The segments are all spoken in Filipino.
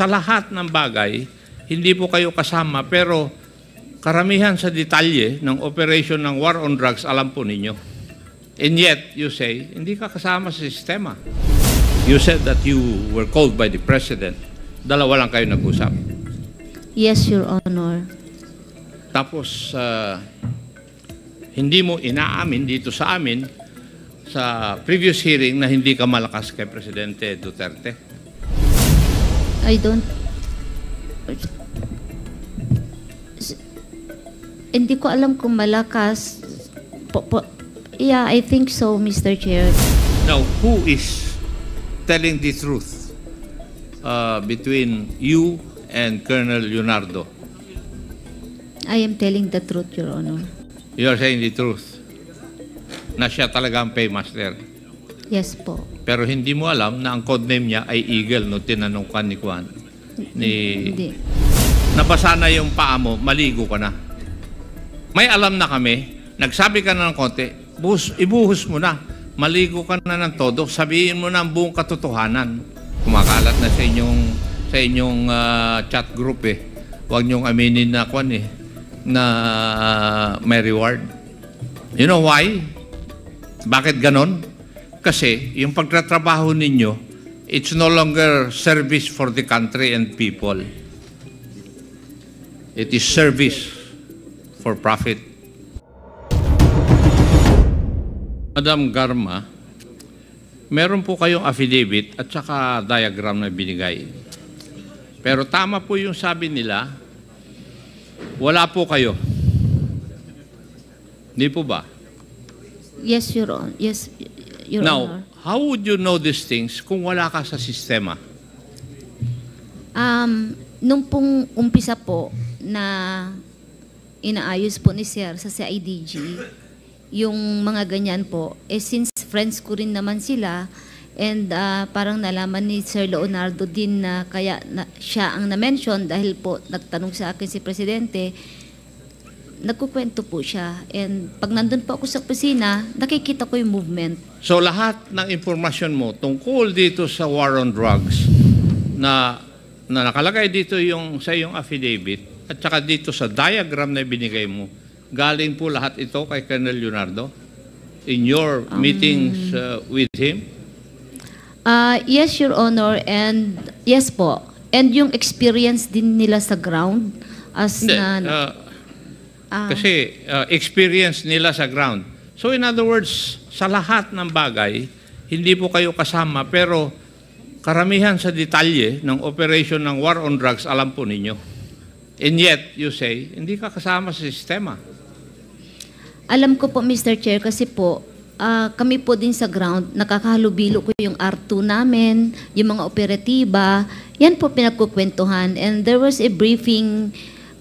sa lahat ng bagay, hindi po kayo kasama, pero karamihan sa detalye ng operation ng war on drugs, alam po ninyo. And yet, you say, hindi ka kasama sa sistema. You said that you were called by the President. Dalawa lang kayo nag-usap. Yes, Your Honor. Tapos, hindi mo inaamin dito sa amin sa previous hearing na hindi ka malakas kay Presidente Duterte. I don't... Hindi ko alam kung malakas. Yeah, I think so, Mr. Chair. Now, who is telling the truth between you and Colonel Leonardo? I am telling the truth, Your Honor. You are saying the truth na siya talaga ang paymaster. Yes po. Pero hindi mo alam na ang codename niya ay Eagle no tinanong ka ni Juan. Hindi. Nabasa na yung paa mo, maligo ka na. May alam na kami, nagsabi ka na ng konti, ibuhos mo na, maligo ka na ng todo, sabihin mo na ang buong katotohanan. Kumakalat na sa inyong chat group eh. Huwag niyong aminin na Juan eh, na may reward. You know why? Bakit ganon? Kasi yung pagtatrabaho ninyo, it's no longer service for the country and people. It is service for profit. Madam Garma, meron po kayong affidavit at saka diagram na binigay. Pero tama po yung sabi nila, wala po kayo. Hindi po ba? Yes, Your Honor. Yes, Your Now, Honor. how would you know these things kung wala ka sa sistema? Nung pong umpisa po na inaayos po ni Sir sa CIDG, yung mga ganyan po, since friends ko rin naman sila, and parang nalaman ni Sir Leonardo din na kaya siya ang na-mention dahil po nagtanong sa akin si Presidente, nagkukwento po siya. And pag nandun po ako sa opisina, nakikita ko yung movement. So lahat ng impormasyon mo tungkol dito sa war on drugs na nakalagay dito sa iyong affidavit at saka dito sa diagram na binigay mo, galing po lahat ito kay Colonel Leonardo in your meetings with him? Yes, Your Honor, and yes po. And yung experience din nila sa ground as Hindi, na... kasi experience nila sa ground. So in other words, sa lahat ng bagay, hindi po kayo kasama, pero karamihan sa detalye ng operation ng war on drugs, alam po ninyo. And yet, you say, hindi ka kasama sa sistema. Alam ko po, Mr. Chair, kasi po, kami po din sa ground, nakakahalubilo ko yung R2 namin, yung mga operatiba, yan po pinagkukwentuhan. And there was a briefing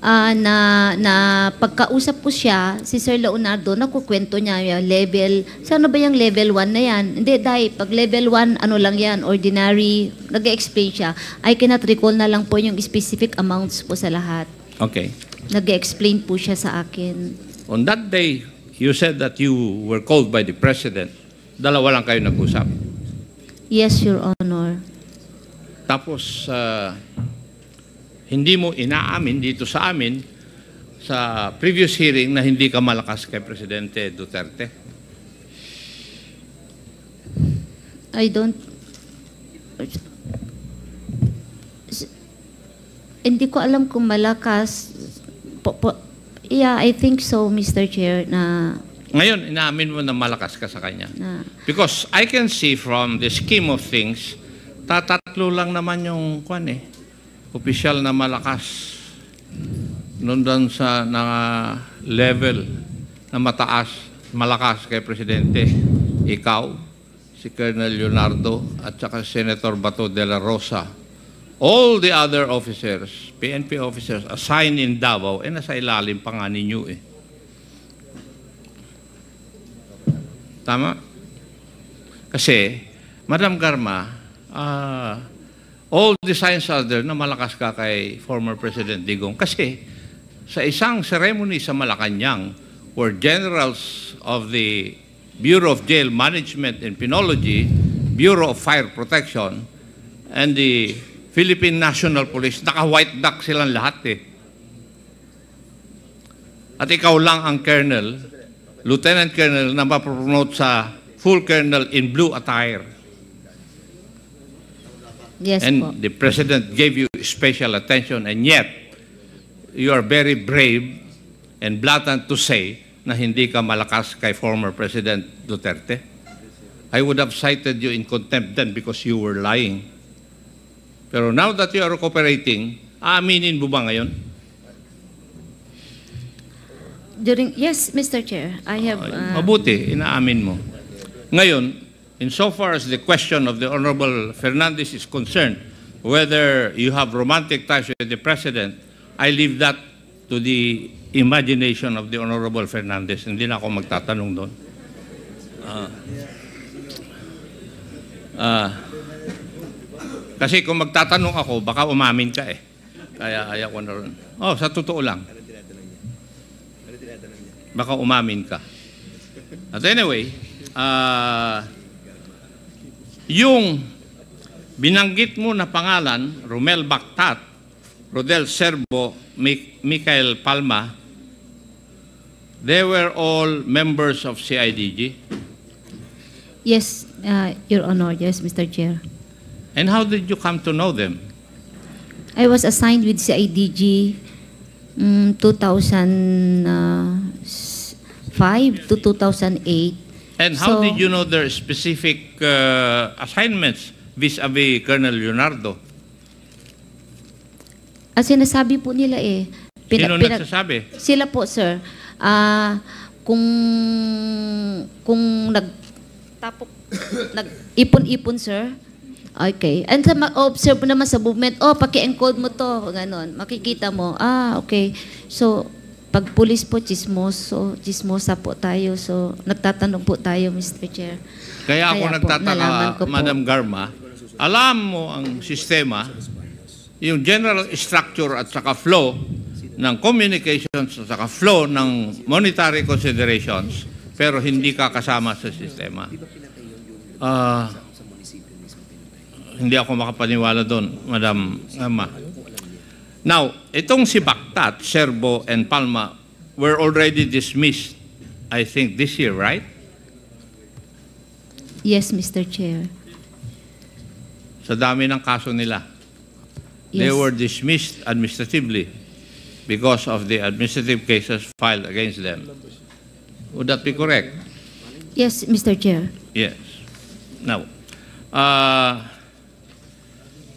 na pagkausap po siya, si Sir Leonardo, nakukwento niya yung level, sana ba yung level 1 na yan? Hindi, dahil pag level 1, ano lang yan, ordinary, nag-explain siya. I cannot recall na lang po yung specific amounts po sa lahat. Okay. Nag-explain po siya sa akin. On that day, you said that you were called by the President. Dalawa lang kayo nag-usap. Yes, Your Honor. Tapos, hindi mo inaamin dito sa amin sa previous hearing na hindi ka malakas kay Presidente Duterte. I don't... Hindi ko alam kung malakas. Yeah, I think so, Mr. Chair, na... Ngayon, inaamin mo na malakas ka sa kanya. Because I can see from the scheme of things, tatatlo lang naman yung opisyal na malakas. Nandun sa level na malakas kay Presidente. Ikaw, si Colonel Leonardo, at saka Senator Bato de la Rosa. All the other officers, PNP officers, assigned in Davao, nasa ilalim pa nga ninyo eh. Tama? Kasi, Madam Garma, all the signs are there na malakas ka kay former President Digong. Kasi, sa isang ceremony sa Malacanang, where generals of the Bureau of Jail Management and Penology, Bureau of Fire Protection, and the Philippine National Police. Naka-white duck silang lahat eh. At ikaw lang ang colonel, lieutenant colonel, na mapropromote sa full colonel in blue attire. Yes And po. the president gave you special attention, and yet you are very brave and blatant to say na hindi ka malakas kay former President Duterte. I would have cited you in contempt then because you were lying. Pero now that you are cooperating, aaminin mo ba ngayon? Yes, Mr. Chair, I have... Mabuti, inaamin mo. Ngayon, insofar as the question of the Honorable Fernandez is concerned, whether you have romantic ties with the President, I leave that to the imagination of the Honorable Fernandez. Hindi na ako magtatanong doon. Kasi kung magtatanong ako, baka umamin ka eh. Kaya ayaw ko na rin. Oh, sa totoo lang. Baka umamin ka. At anyway, yung binanggit mo na pangalan, Romel Bactat, Rodel Serbo, Michael Palma, they were all members of CIDG. Yes, Your Honor. Yes, Mr. Chair. And how did you come to know them? I was assigned with CIDG 2005 to 2008. And how So- did you know their specific assignments vis-a-vis Colonel Leonardo? Sinasabi po nila eh. Sino nagsasabi? Sila po, sir. Kung nag-ipon-ipon, sir. Okay. And observe naman sa movement, paki-encode mo to, ganon. Makikita mo, okay. So, pag pulis po, chismosa po tayo. So, nagtatanong po tayo, Mr. Chair. Kaya ako Kaya po, nalaman nagtataka, ko po. Madam Garma, alam mo ang sistema, yung general structure at saka flow ng communications at saka flow ng monetary considerations, pero hindi ka kasama sa sistema. Hindi ako makapaniwala doon, Madam Garma. Now, itong si Bactat, Serbo, and Palma were already dismissed, I think, this year, right? Yes, Mr. Chair. Sa dami ng kaso nila. Yes. They were dismissed administratively because of the administrative cases filed against them. Would that be correct? Yes, Mr. Chair. Yes. Now,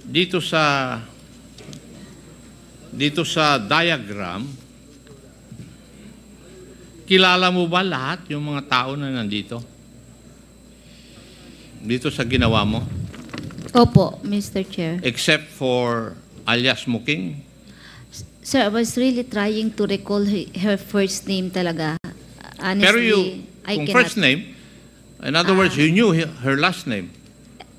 dito sa diagram, kilala mo ba lahat yung mga tao na nandito? Dito sa ginawa mo? Opo, Mr. Chair. Except for alias Muking? Sir, I was really trying to recall her first name talaga. Honestly, Pero I kung cannot. first name, in other words, you knew her last name.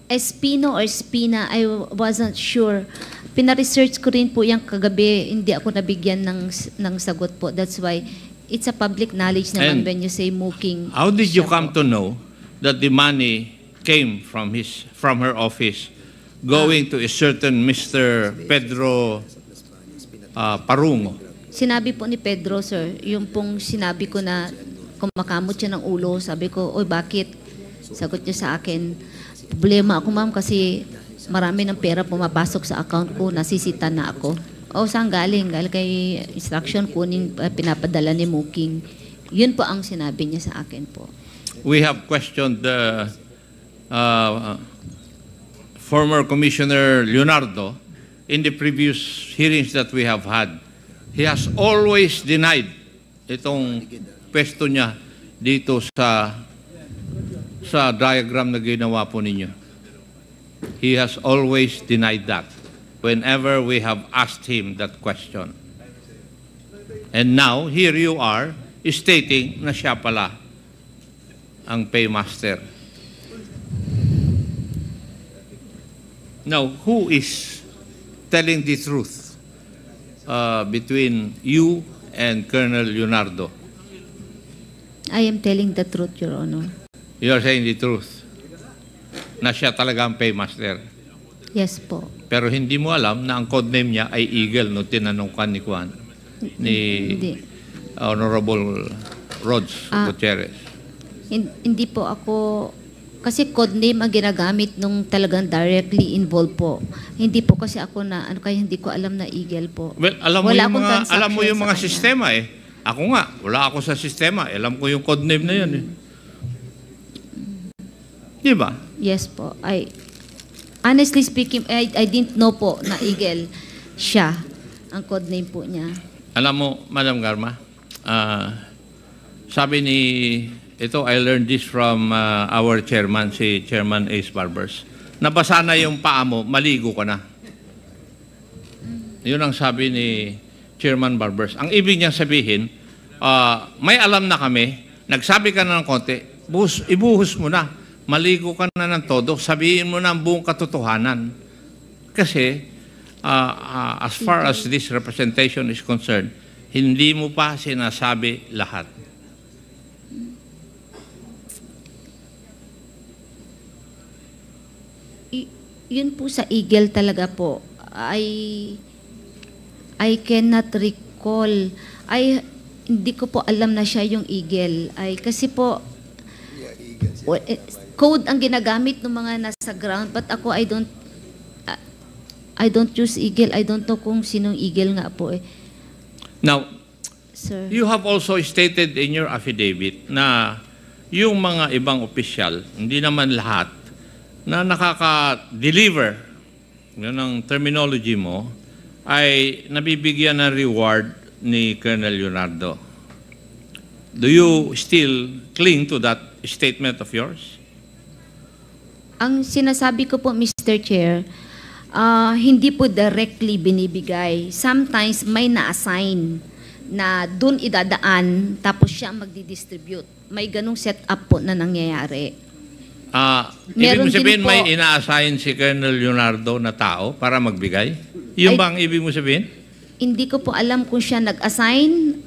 Espino or Spina, I wasn't sure. Pina-research ko rin po yung kagabi, hindi ako nabigyan ng sagot po. That's why it's a public knowledge naman And when you say Muking. How did you siya come po. to know that the money came from her office going to a certain Mr. Pedro Parungo? Sinabi po ni Pedro, sir, yung pong sinabi ko na kumakamot siya ng ulo, sabi ko, oy, bakit? Sagot niya sa akin, problema ako, ma'am, kasi marami ng pera pumapasok sa account ko, nasisita na ako. Saan galing? Galing kay instruction kunin, pinapadala ni Muking. Yun po ang sinabi niya sa akin po. We have questioned the former Commissioner Leonardo in the previous hearings that we have had. He has always denied itong pwesto niya dito sa diagram na ginawa po ninyo. He has always denied that whenever we have asked him that question. And now, here you are stating na siya pala ang paymaster. Now, who is telling the truth between you and Colonel Leonardo? I am telling the truth, Your Honor. You are saying the truth na siya talaga ang paymaster. Yes po. Pero hindi mo alam na ang codename niya ay Eagle no tinanong ka ni Juan, ni Hindi. Honorable Rods Gutierrez. Hindi po ako, kasi codename ang ginagamit nung talagang directly involved po. Hindi po kasi ako na, kaya hindi ko alam na Eagle po. Well, alam mo Wala yung akong mga transaction sa kanya. sistema eh. Ako nga, wala ako sa sistema. Alam ko yung codename na yun eh. Di ba? Yes po. Honestly speaking, I didn't know po na Eagle siya. Ang codename po niya. Alam mo, Madam Garma, sabi ni, ito, I learned this from our chairman, si Chairman Ace Barbers. Nabasa na yung paa mo, maligo ka na. Yun ang sabi ni Chairman Barbers. Ang ibig niyang sabihin, may alam na kami, nagsabi ka na ng konti, ibuhos mo na, maligo ka na ng todo, sabihin mo na ang buong katotohanan. Kasi, as far as this representation is concerned, hindi mo pa sinasabi lahat. Yun po sa Eagle talaga po. I cannot recall. Hindi ko po alam na siya yung Eagle. Kasi po, code ang ginagamit ng mga nasa ground, but ako I don't use Eagle. I don't know kung sinong Eagle nga po eh. Now, Sir. you have also stated in your affidavit na yung mga ibang opisyal, hindi naman lahat, na nakaka-deliver, yun ang terminology mo, ay nabibigyan ng reward ni Colonel Leonardo. Do you still cling to that statement of yours? Ang sinasabi ko po, Mr. Chair, hindi po directly binibigay. Sometimes may na-assign na dun idadaan tapos siya magdi-distribute. May ganung setup po na nangyayari. Ibig Meron mo sabihin din po- may ina-assign si Colonel Leonardo na tao para magbigay? Yung bang ibig mo sabihin? Hindi ko po alam kung siya nag-assign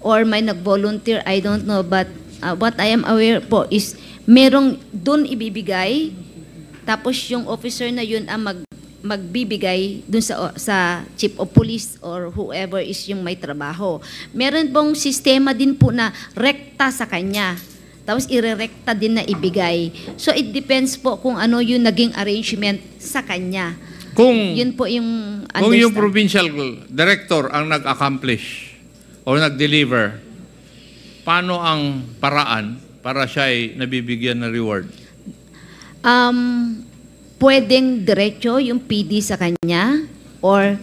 or may nag-volunteer, I don't know. But what I am aware po is merong dun ibibigay, tapos yung officer na yun ang magbibigay dun sa chief of police or whoever is yung may trabaho. Meron pong sistema din po na rekta sa kanya. Tapos irerekta din na ibigay. So it depends po kung ano yung naging arrangement sa kanya. Yun po yung Kung yung understand. provincial director ang nag-accomplish or nag-deliver, paano ang paraan para siya ay nabibigyan ng reward? Pwedeng diretso yung PD sa kanya or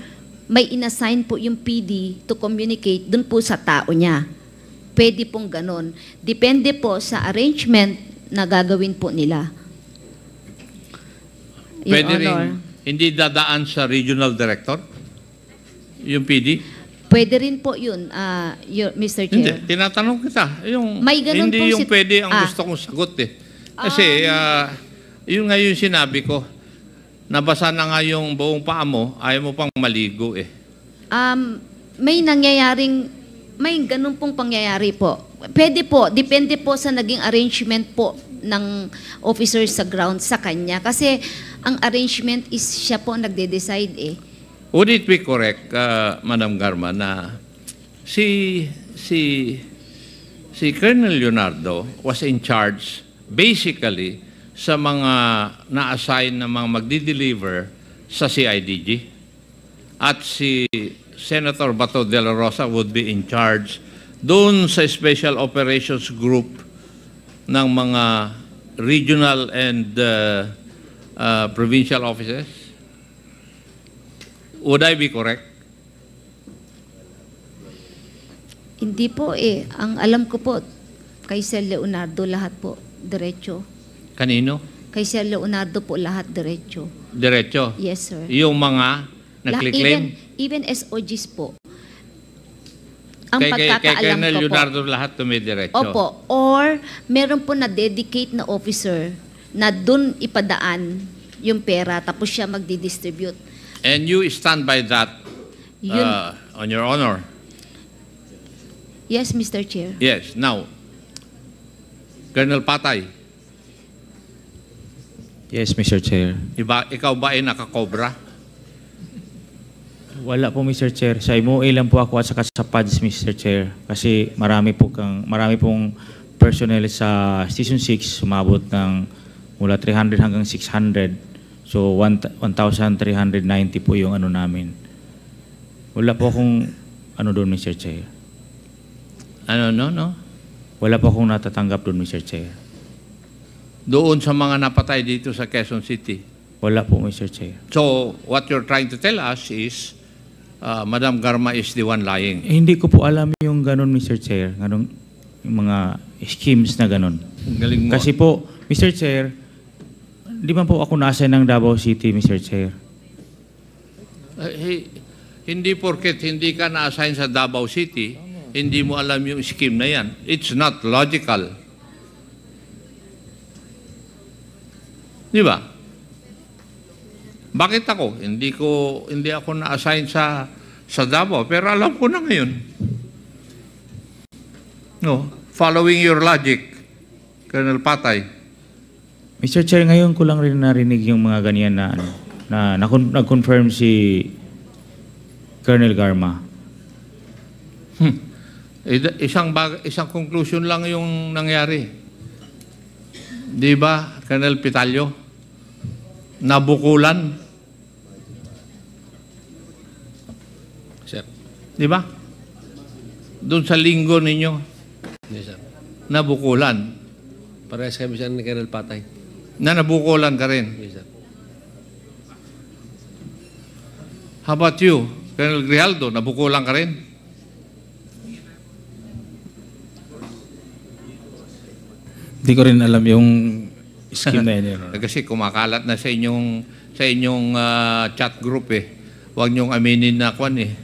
may inassign po yung PD to communicate dun po sa tao niya. Pwede pong ganon. Depende po sa arrangement na gagawin po nila. Your Pwede rin, Honor. hindi dadaan sa regional director? Yung PD? Pwede rin po yun, Mr. Hindi, Chair. tinatanong kita. May ganun hindi pong yung pwede ang gusto kong sagot eh. Kasi, yun nga yung sinabi ko, nabasa na nga yung buong paa mo, ayaw mo pang maligo eh. May ganun pong pangyayari po. Pwede po, depende po sa naging arrangement po ng officer sa ground sa kanya. Kasi ang arrangement is siya po ang nagde-decide eh. Would it be correct, Madam Garma, na si Colonel Leonardo was in charge basically sa mga na-assign na mga magdi-deliver sa CIDG? At si Senator Bato de la Rosa would be in charge doon sa Special Operations Group ng mga regional and provincial offices? Would I be correct? Hindi po eh. Ang alam ko po, kay Sir Leonardo lahat po, diretso. Kanino? Kay Sir Leonardo po lahat diretso. Diretso? Yes, sir. Yung mga nagkiklaim? Even SOGs po. Ang Kay pagkakaalam Colonel ko Leonardo lahat tumidiretso? Opo. Or meron po na dedicate na officer na dun ipadaan yung pera tapos siya magdi-distribute. And you stand by that Yun. on your honor? Yes, Mr. Chair. Yes. Now, Colonel Patay, Yes, Mr. Chair. ikaw ba ay nakakobra? Wala po, Mr. Chair. Sa MOA lang po ako at saka sa PADS, Mr. Chair. Kasi marami pong personnel sa Station 6, sumabot ng mula 300 hanggang 600. So, 1,390 po yung ano namin. Wala po akong ano doon, Mr. Chair. No? Wala po akong natatanggap doon, Mr. Chair. Doon sa mga napatay dito sa Quezon City. Wala po, Mr. Chair. So, what you're trying to tell us is, Madam Garma is the one lying. Hindi ko po alam yung ganun, Mr. Chair. Ganun, yung mga schemes na ganun. Galing mo. Kasi po, Mr. Chair, di ba po ako nasa ng Davao City, Mr. Chair? Hindi porket hindi ka na-assign sa Davao City, hindi mo alam yung scheme na yan. It's not logical. Di ba? Bakit ako? Hindi ako na-assign sa Davao, pero alam ko na ngayon. No, following your logic, Colonel Patay. Mr. Chair, ngayon ko lang rin narinig yung mga ganyan na nag-confirm si Colonel Garma. Isang conclusion lang yung nangyari. Di ba, Colonel Pitalyo? Nabukulan. Sir. Di ba? Doon sa linggo ninyo, Yes, sir. nabukulan. Parehas kami siya ni Colonel Patay. Na nabukulan ka rin. Yes, sir. How about you, Colonel Grijaldo? Nabukulan ka rin? Hindi ko rin alam yung scheme na yun. Kasi kumakalat na sa inyong chat group eh. Huwag niyong aminin na kwan eh.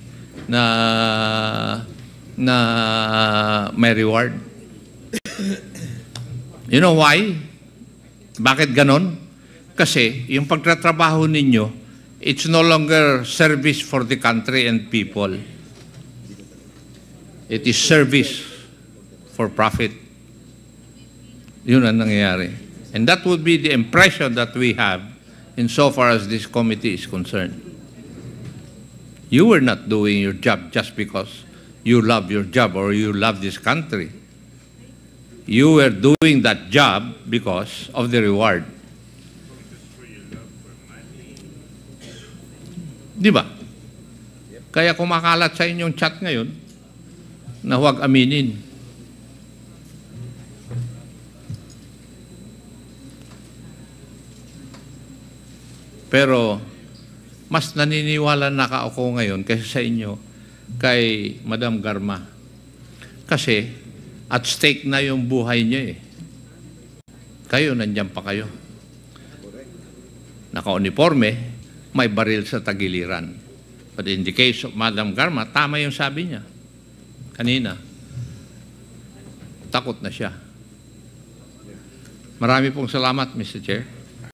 Na may reward. You know why? Bakit ganon? Kasi yung pagtatrabaho ninyo, it's no longer service for the country and people. It is service for profit. Yun ang nangyayari. And that would be the impression that we have insofar as this committee is concerned. You were not doing your job just because you love your job or you love this country. You were doing that job because of the reward. Di ba? Kaya kumakalat sa inyong chat ngayon na huwag aminin. Pero mas naniniwala na ako ngayon kasi sa inyo, kay Madam Garma. Kasi at stake na yung buhay niya eh. Kayo, nandiyan pa kayo. Naka-uniforme, may baril sa tagiliran. But in the case of Madam Garma, tama yung sabi niya. Kanina. Takot na siya. Marami pong salamat, Mr. Chair.